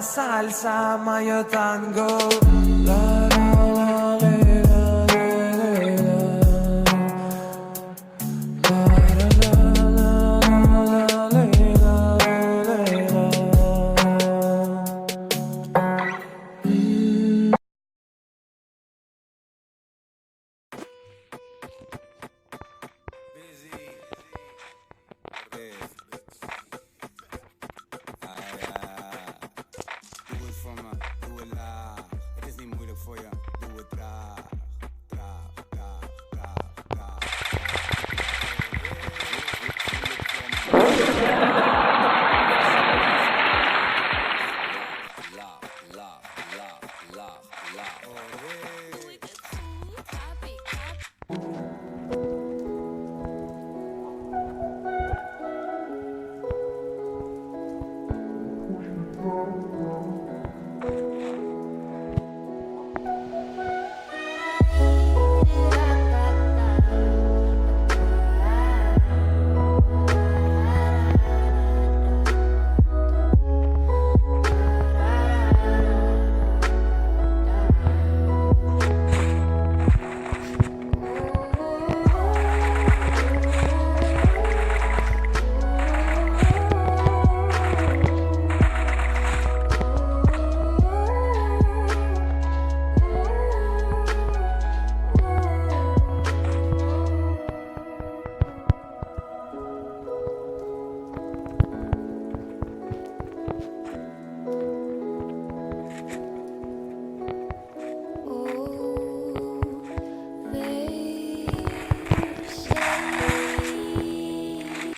salsa, mayo tango. La, la, la, le, la, le, le, la. La, la, la, la, le, la, le, la. Doe het voor me, doe het laag. Het is niet moeilijk voor je, doe het traag. Traag, traag, traag, traag. Laag, laag, laag, laag, laag. Doe ik het goed? Happy, happy.